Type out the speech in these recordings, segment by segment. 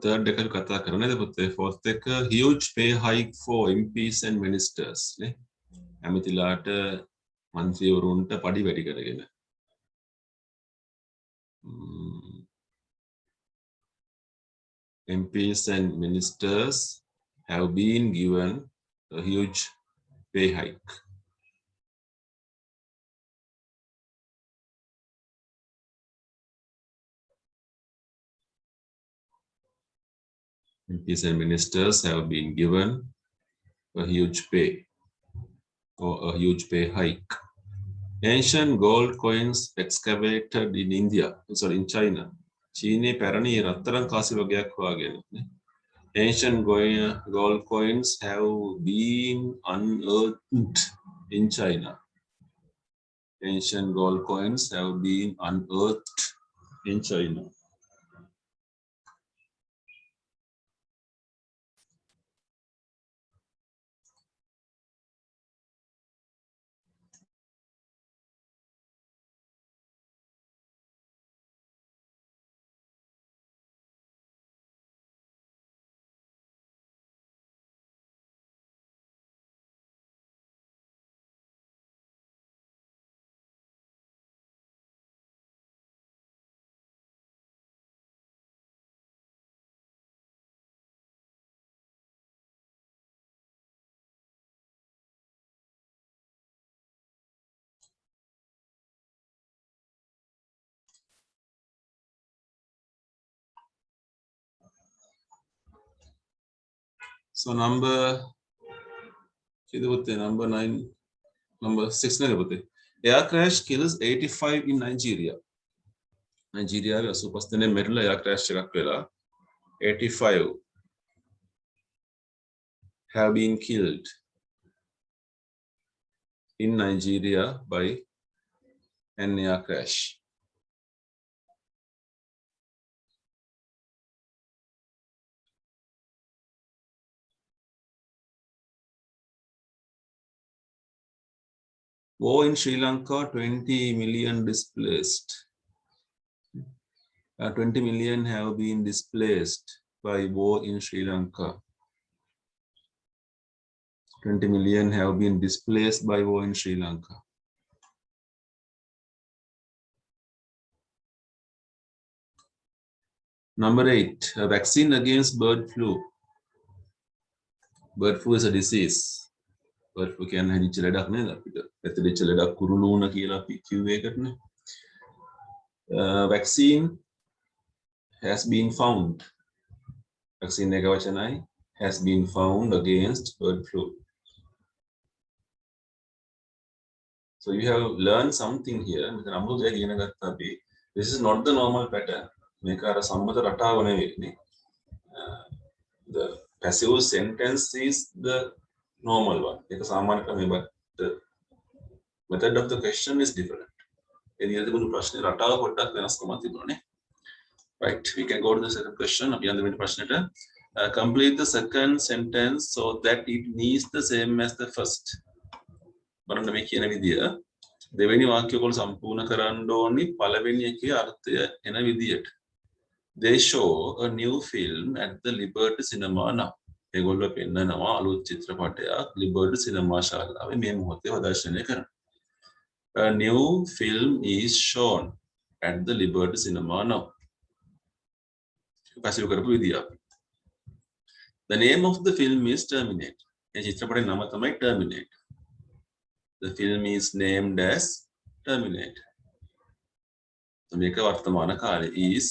third එක කතා කරන්නේ නේද පුතේ? fourth එක huge pay hike for MPs and ministers නේ. ඇමතිලාට මන්ත්‍රීවරුන්ට පඩි වැඩි කරගෙන. MPs and ministers have been given a huge pay hike. MPs and ministers have been given a huge pay or a huge pay hike. Ancient gold coins excavated in India, sorry, in China. චීනයේ පැරණි රත්තරන් කාසි වගයක් හොයාගෙන. Ancient gold coins have been unearthed in China. Ancient gold coins have been unearthed in China. So number 9, number 6 air crash kills 85 in Nigeria. Nigeria සුපස්තනේ මෙරළ air crash එකක් වෙලා 85 have been killed in Nigeria by an air crash. War in Sri Lanka, 20 million displaced. 20 million have been displaced by war in Sri Lanka. 20 million have been displaced by war in Sri Lanka. Number 8, a vaccine against bird flu. Bird flu is a disease. Bird flu can හැදිච්ච ලෙඩක් නේද අපිට. පැතිරිච්ච ලෙඩක් කුරුළු කියලා අපි කිව්වේ එකටනේ. Vaccine has been found. Vaccine එක වචනයි has been found against bird flu. So you have learned something here. This is not the normal pattern. The passive sentence is the normal one. But the method of the question is different. Right, we can go to the second question. Complete the second sentence so that it means the same as the first. බලන්න මේ කියන විදිය දෙවෙනි වාක්‍ය වල සම්පූර්ණ කරන්න ඕනි පළවෙනි එකේ අර්ථය එන විදියට. They show a new film at the Liberty Cinema now. ඒගොල්ලෝ පෙන්නනවා අලුත් චිත්‍රපටයක් Liberty Cinema ශාලාවේ මේ මොහොතේ ප්‍රදර්ශනය කරනවා. A new film is shown at the Liberty Cinema now. Passive කරපු විදිය. The name of the film is Terminator. ඒ චිත්‍රපටයේ නම තමයි Terminator. The film is named as Terminator. So මේක වර්තමාන කාලේ is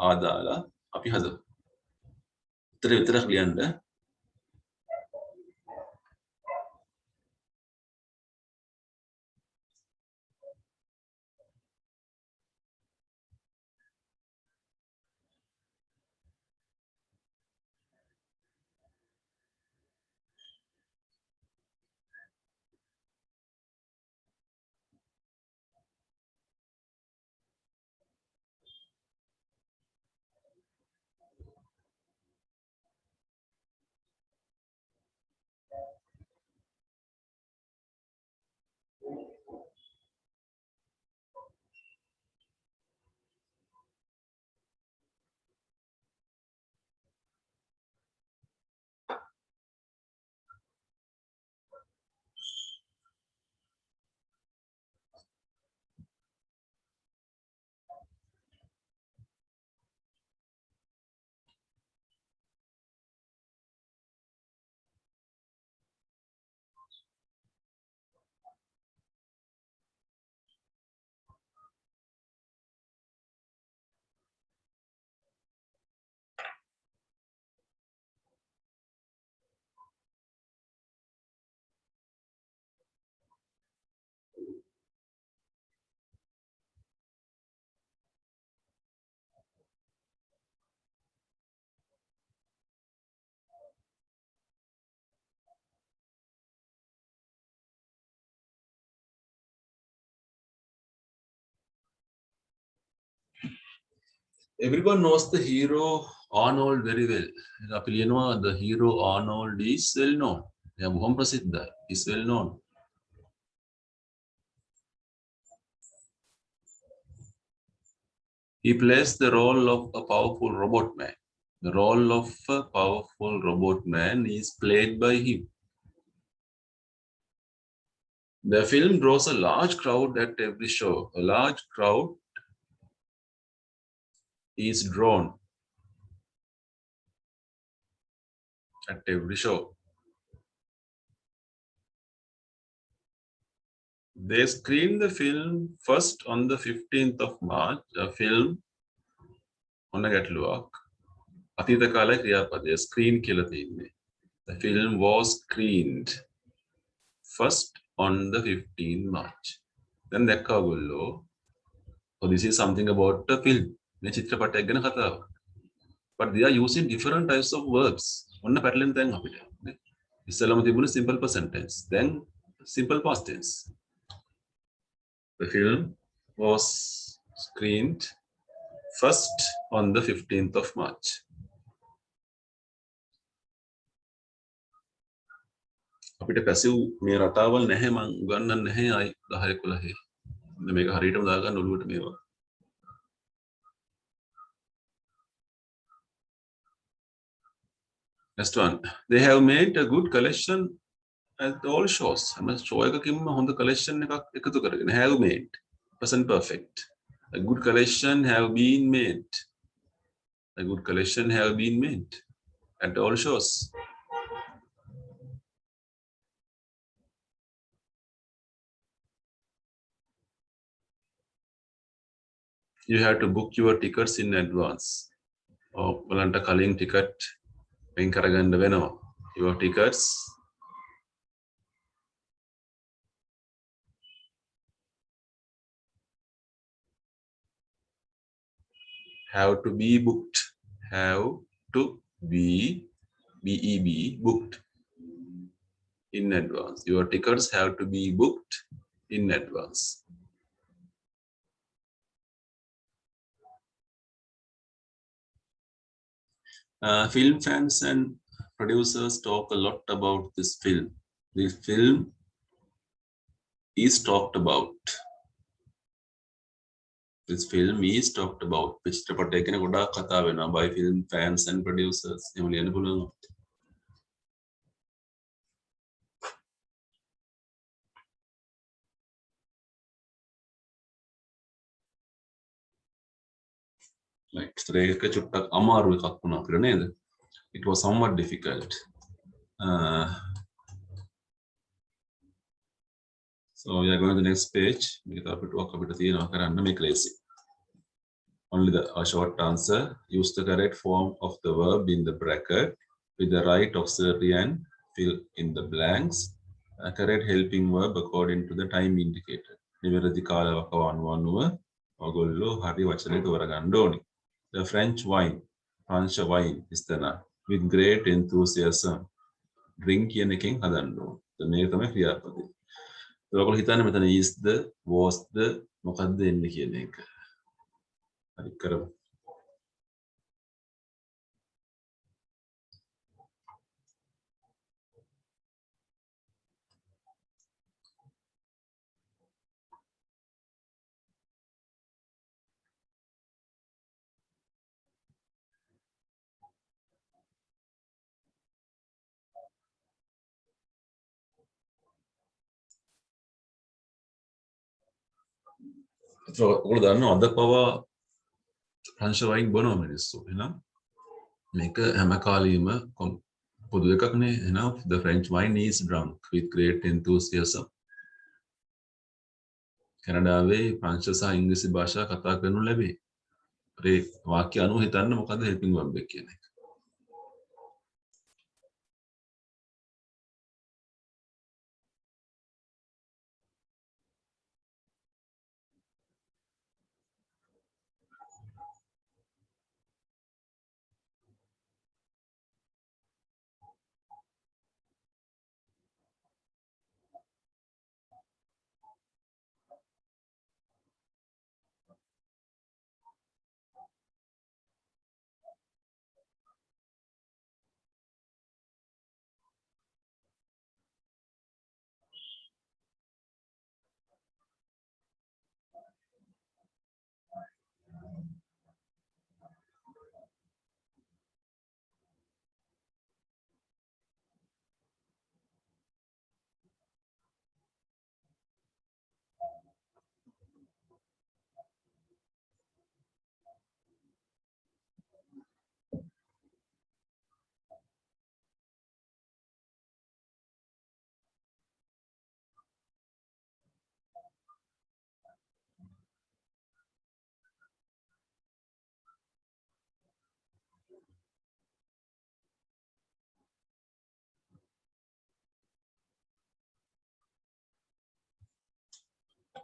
ආදාලා අපි හදමු. උත්තර විතරක් ලියන්න. Everyone knows the hero Arnold very well. අපි ලියනවා the hero Arnold is well known. එයා බොහොම ප්‍රසිද්ධයි. Is well known. He plays the role of a powerful robot man. The role of a powerful robot man is played by him. The film draws a large crowd at every show. A large crowd is drawn at every show. They screened the film first on the 15th of March. A film on a ගැටලුවක්. අතීත කාලේ ක්‍රියාපදය screen කියලා තියෙන්නේ. The film was screened first on the 15th March. Then දැක්කා ඔයගොල්ලෝ. So this is something about the film. මේ චිත්‍රපටයක් ගැන කතාවක්. But they are using different types of verbs. ඔන්න පැටලෙන තැන් අපිට. ඉස්සෙල්ලාම තිබුණේ simple present tense. Then simple past tense. The film was screened first on the 15th of March. අපිට පැසිව් මේ රටාවල් නැහැ මං උගන්වන්නේ නැහැ ආයි 10 11. මේක හරියටම දාගන්න ඔළුවට මේවා. Next one. They have made a good collection at all shows. හැම show එකකින්ම හොඳ collection එකක් එකතු කරගෙන have made. Present perfect. A good collection have been made. A good collection have been made at all shows. You have to book your tickets in advance. ඔයාලන්ට කලින් ticket වෙන් කරගන්න වෙනවා. Your tickets have to be booked. Have to be BEB booked in advance. Your tickets have to be booked in advance. Film fans and producers talk a lot about this film. This film is talked about. This film is talked about. චිත්‍රපටය ගැන ගොඩාක් කතා වෙනවා by film fans and producers. එහෙම ලියන්න පුළුවන්. ඒක චුට්ටක් අමාරු එකක් වුණා අපිට නේද? It was somewhat difficult. So we are going to the next page. මේක අපිට අපිට තියෙනවා කරන්න මේක ලේසි. Only a short answer. Use the correct form of the verb in the bracket with the right auxiliary and fill in the blanks. A correct helping verb according to the time indicator. නිවැරදි කාලවකව අනුව ඔයගොල්ලෝ හරි වචනේ තෝරගන්න ඕනේ. The French wine, French wine ඉස්තන with great enthusiasm. Drink කියන එකෙන් හදන්න ඕනේ. මේක තමයි ක්‍රියාපදේ. ඔයගොල්ලෝ හිතන්නේ මෙතන is the was the මොකක්ද එන්නේ කියන එක. හරි කරමු. ඔයගොල්ලෝ දන්නවා අද පවා ප්‍රංශ වයින් බොනවා මිනිස්සු. එහෙනම් මේක හැම කාලෙම පොදු එකක්නේ. එහෙනම් the French wine is drunk with great enthusiasm. කැනඩාවේ ප්‍රංශ සහ ඉංග්‍රීසි භාෂා කතා කරනු ලැබේ. ඒ වාක්‍ය අනුව හිතන්න මොකද්ද helping verb එක කියන එක.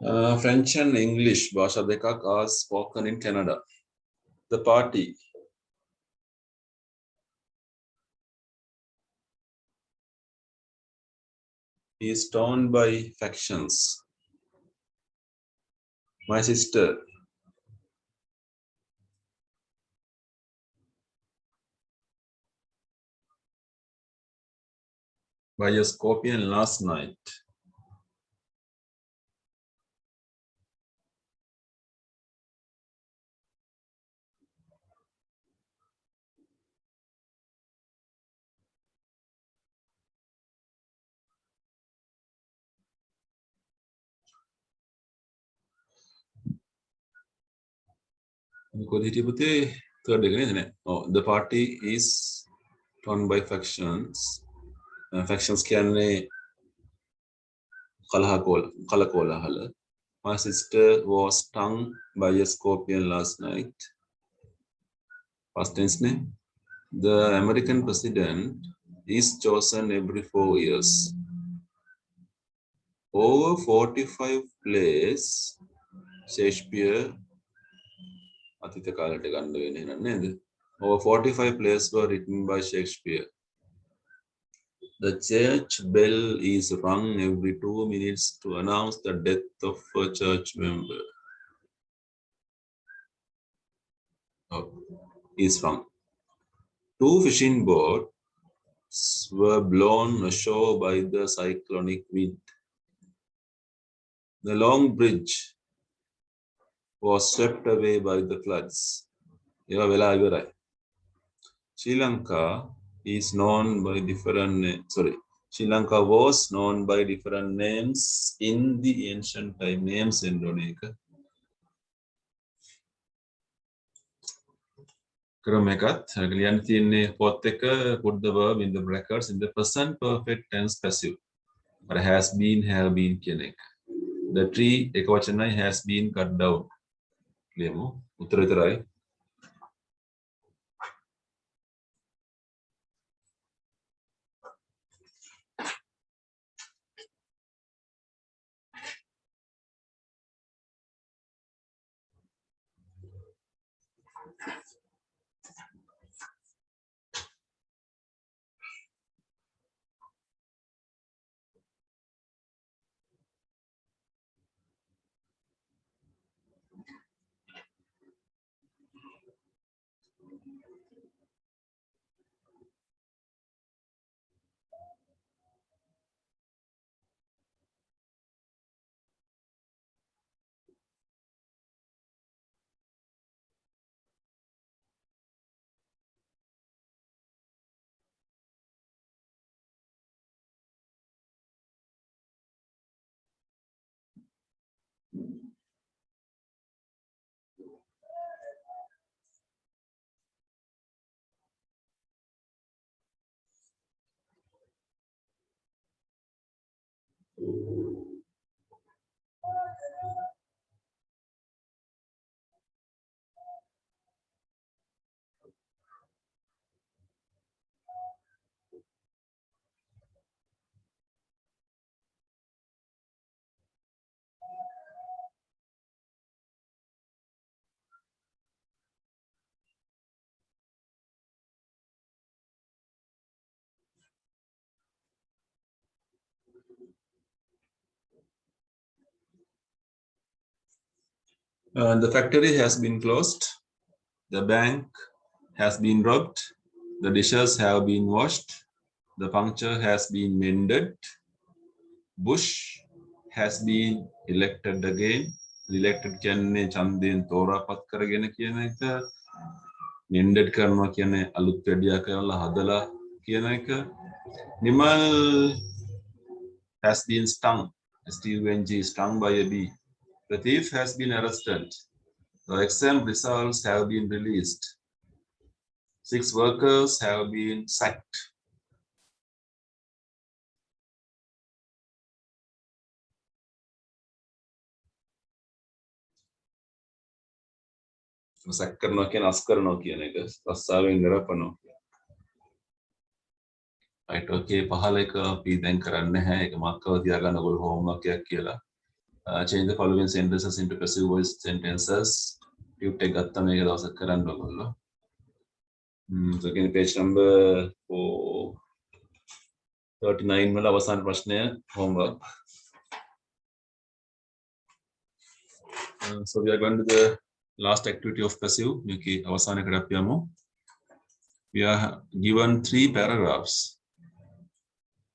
French and English Bhasha dekak are spoken in Canada. The party is torn by factions. My sister by a scorpion last night. Third again, oh, the party is torn by factions. Factions කියන්නේ කලකෝලහල. My sister was stung by a scorpion last night. Past tense name. The American president is chosen every 4 years. Over 45 plays Shakespeare අතීත කාලයට ගන්න වෙන්නේ නේද? Over 45 plays were written by Shakespeare. The church bell is rung every 2 minutes to announce the death of a church member. Oh, is rung. 2 fishing boats were blown ashore by the cyclonic wind. The long bridge was swept away by the floods. ඒවා වෙලා ඉවරයි. Sri Lanka is known by different Sri Lanka was known by different names in the ancient time. Names in Indonesia. ක්‍රම එකත් ලියන්න තියෙන්නේ පොත් එක put the verb in the brackets in the present perfect tense passive. But has been, have been කියන එක. The tree එක වචනයි has been cut down. ලියමු. උත්තර විතරයි. The factory has been closed. The bank has been robbed. The dishes have been washed. The puncture has been mended. Bush has been elected again. Elected කියන්නේ ඡන්දයෙන් තෝරාපත් කරගෙන කියන එක. Mended කරනවා කියන්නේ අලුත් වැඩියා කරලා හදලා කියන එක. Nimal has been stung. STUNG, stung by a bee. The thief has been arrested. The exam results have been released. 6 workers have been sacked. sack කරනවා කියන අස් කරනවා කියන එක රස්සාවෙන් නිරපනවා. right okay 15 එක අපි දැන් කරන්නේ නැහැ. ඒක මක්කව තියාගන්න ඔයගොල්ලෝ homework එකක් කියලා. change the following sentences into passive voice sentences. You take gatta මේක දවසක් කරන්න ඕගොල්ලෝ. So again page number 39 වල අවසාන ප්‍රශ්නය homework. So we are going to the last activity of passive. මේකේ අවසානයකට අපි යමු. We are given 3 paragraphs.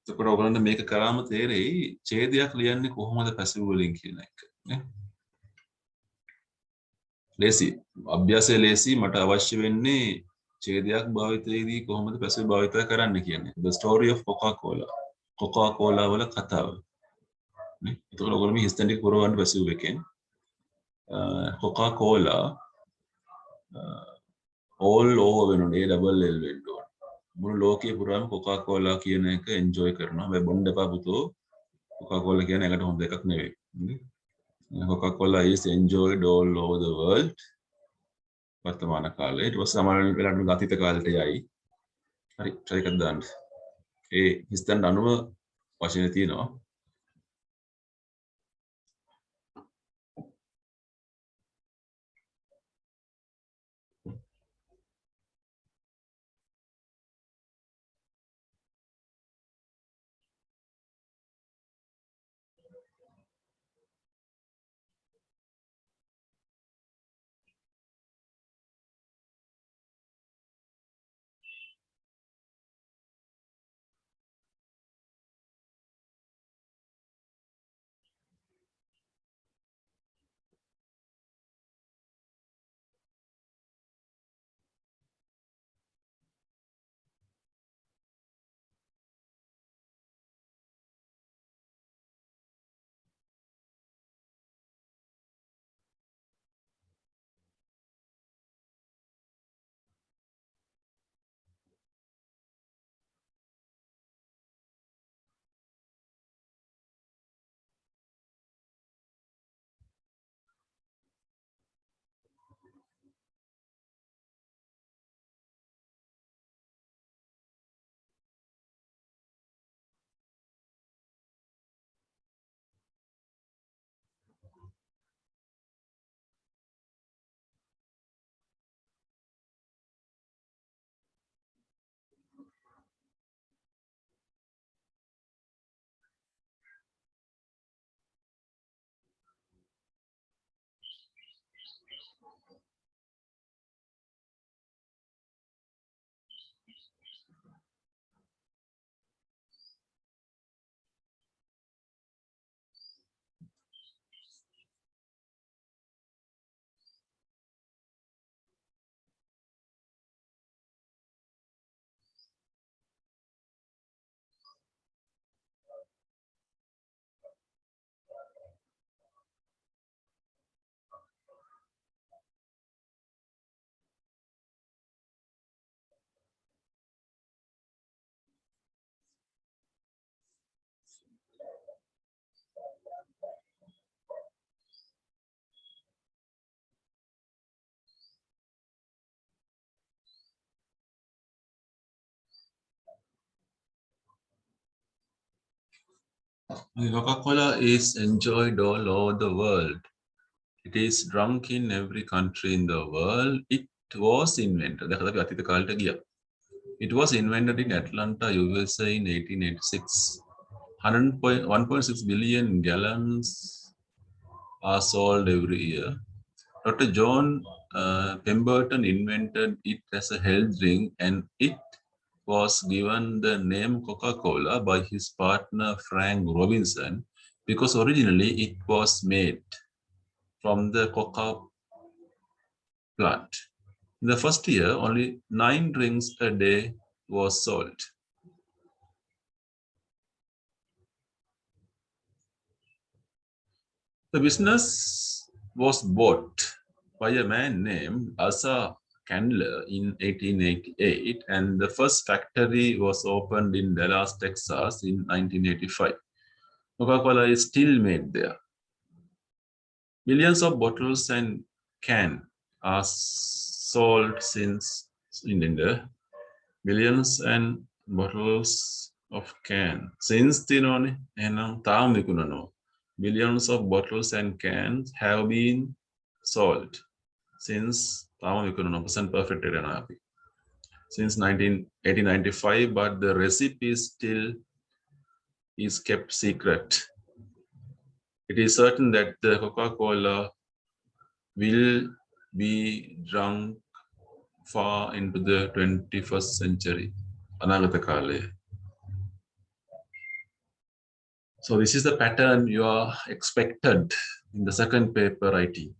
එතකොට ඔයගොල්ලන්ට මේක කරාම තේරෙයි ඡේදයක් ලියන්නේ කොහොමද passive වලින් කියන එක නේ. ලේසි අභ්‍යාසය ලේසි මට අවශ්‍ය වෙන්නේ ඡේදයක් භාවිතයේදී කොහොමද passive භාවිතය කරන්න කියන්නේ. The story of Coca-Cola. Coca-Cola වල කතාව. නේ. එතකොට ඔයගොල්ලෝ මේ හිස්තැන් ටික පුරවන්න passive එකෙන්. Coca-Cola all over වෙනුනේ double L වෙන්න ඕන. මුළු ලෝකේ පුරාම Coca-Cola කියන එක enjoy කරනවා. හැබැයි බොන්න එපා පුතෝ. Coca-Cola කියන්නේ ඒකට හොඳ එකක් නෙවෙයි. Coca-Cola is enjoyed all over the world. වර්තමාන කාලේ ඊට පස්සේ සමහර වෙලාවට අතීත කාලෙට යයි. හරි try එකක් දාන්න. ඒ හිස්තැන් අනුව වචන තියෙනවා. Coca-Cola is enjoyed all over the world. It is drunk in every country in the world. It was invented. දැන් අපි අතීත කාලයට ගියා. It was invented in Atlanta, USA in 1886. 1.6 billion gallons are sold every year. Dr. John Pemberton invented it as a health drink, and it was given the name Coca-Cola by his partner Frank Robinson because originally it was made from the coca plant. In the first year, only 9 drinks a day was sold. The business was bought by a man named Asa Candler in 1888, and the first factory was opened in Dallas, Texas in 1985. Coca-Cola is still made there. Millions of bottles and cans are sold since in India. Millions and bottles of can. Since තිනෝනේ එහෙනම් තාම විකුණනවා. Billions of bottles and cans have been sold since since 1895, but the recipe still is kept secret. It is certain that the Coca-Cola will be drunk far into the 21st century. So this is the pattern you are expected in the second paper writing.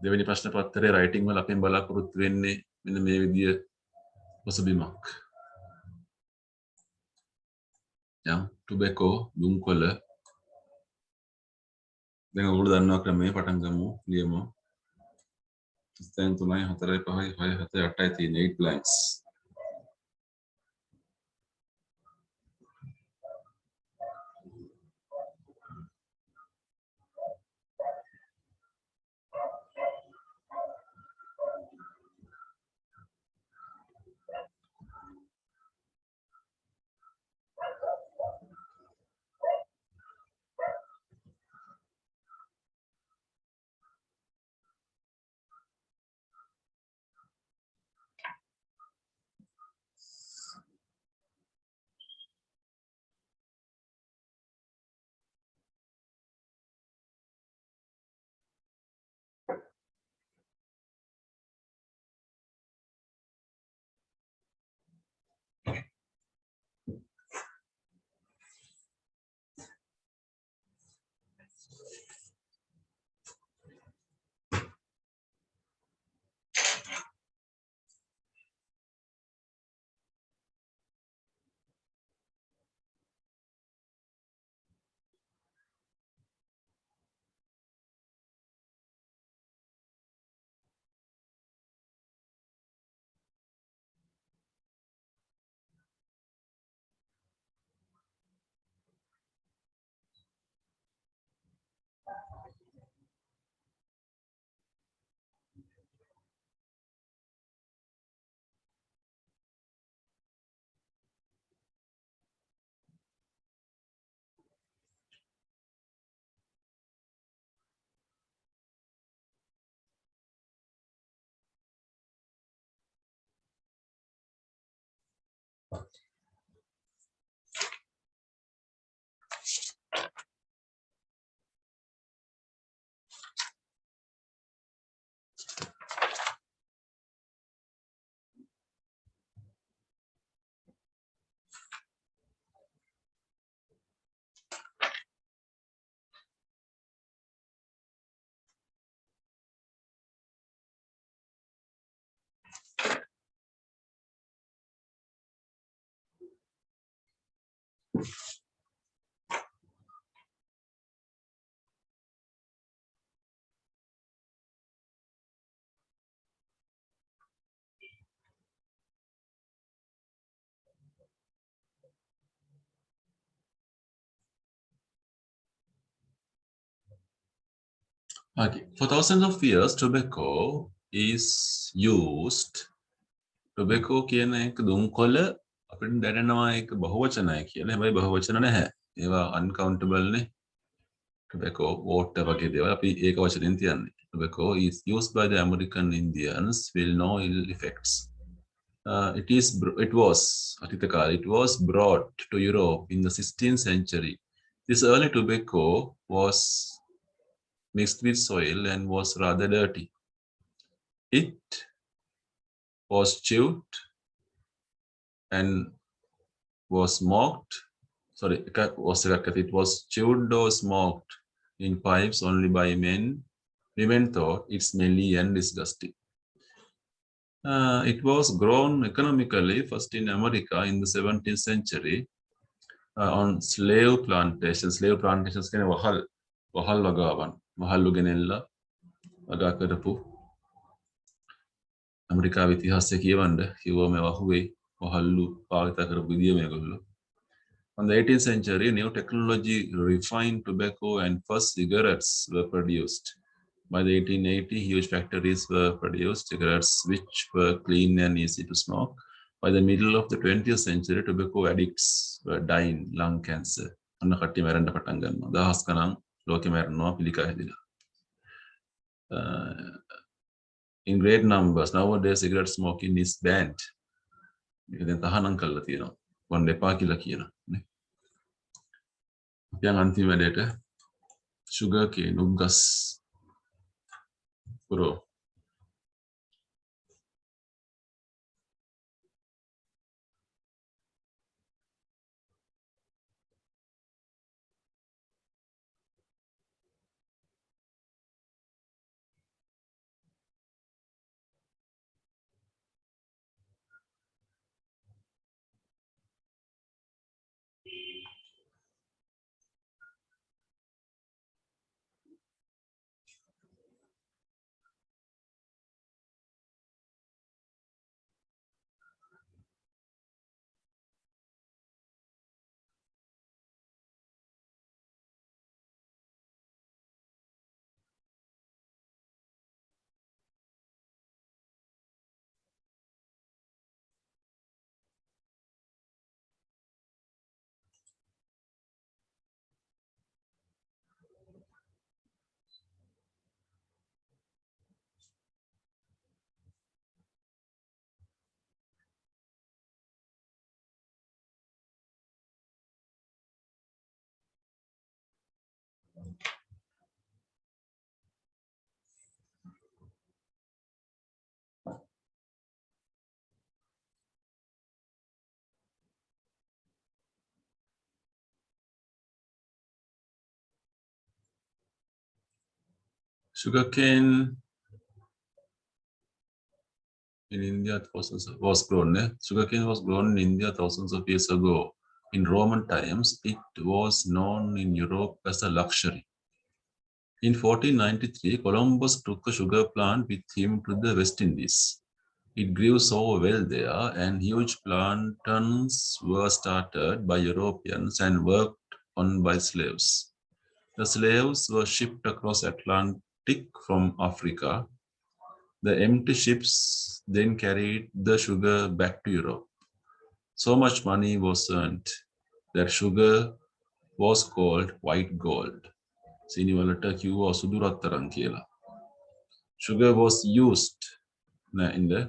දෙවෙනි ප්‍රශ්න පත්‍රයේ writing වල අපෙන් බලාපොරොත්තු වෙන්නේ මෙන්න මේ විදිය පසුබිමක්. යම් tobacco දුම්කොළ දැන් ඔයගොල්ලෝ දන්නවා ක්‍රමය පටන් ගමු ලියමු. දැන් 3 4 5 6 7 8යි තියෙන 8 blanks. Okay, for thousands of years, tobacco is used. Tobacco කියන එක දුම්කොළ අපිට දැනෙනවා ඒක බහුවචනයි කියලා. හැබැයි බහුවචන නැහැ. ඒවා uncountable නේ. Tobacco, water වගේ දේවල් අපි ඒක වචනෙන් තියන්නේ. Tobacco is used by the American Indians with no ill effects. It was brought to Europe in the 16th century. This early tobacco was mixed with soil and was rather dirty. It was chewed and was smoked. It was chewed or smoked in pipes only by men. Women thought it's smelly and disgusting. It was grown economically first in America in the 17th century on slave plantations. Slave plantations කියන වහල් වගාවන්. වහල්ලු ගෙනෙල්ලා වගා කරපු ඇමරිකාවේ ඉතිහාසය කියවන්න කිව්වම වහුවේ වහල්ලු පාවිත කරපු විදිය මේගොල්ලෝ. On the 18th century, new technology refined tobacco and first cigarettes were produced. By the 1880s, huge factories were produced cigarettes which were clean and easy to smoke. By the middle of the 20th century, tobacco addicts were dying lung cancer. අන්න කට්ටිය මැරෙන්න පටන් ගන්නවා. දහස් ගණන් ලෝකෙ මැරෙනවා පිළිකා හැදිලා. In great numbers nowadays cigarette smoking is banned. ඒක දැන් තහනම් කරලා තියෙනවා. වන්න එපා කියලා කියනවා නේ. දැන් අන්තිම වැඩේට sugar cane උග්ගස් පුරෝ. Sugarcane in India was grown. Sugarcane was grown in India thousands of years ago. In Roman times, it was known in Europe as a luxury. In 1493, Columbus took a sugar plant with him to the West Indies. It grew so well there, and huge plantations were started by Europeans and worked on by slaves. The slaves were shipped across Atlantic from Africa. The empty ships then carried the sugar back to Europe. So much money was earned that sugar was called white gold. සීනිවලට කිව්වා සුදු රත්තරන් කියලා. Sugar was used in the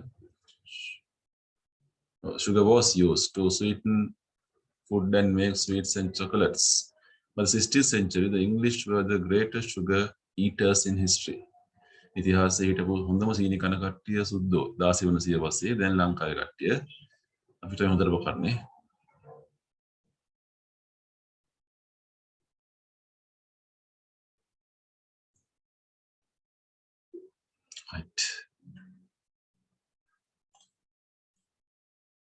sugar was used to sweeten food and make sweets and chocolates. By the 16th century, the English were the greatest sugar eaters in history. ඉතිහාසයේ හිටපු හොඳම සීනි කන කට්ටිය සුද්දෝ 16 වන සියවසේ දැන් ලංකාවේ කට්ටිය අපිට හොඳට බකන්නේ. Right.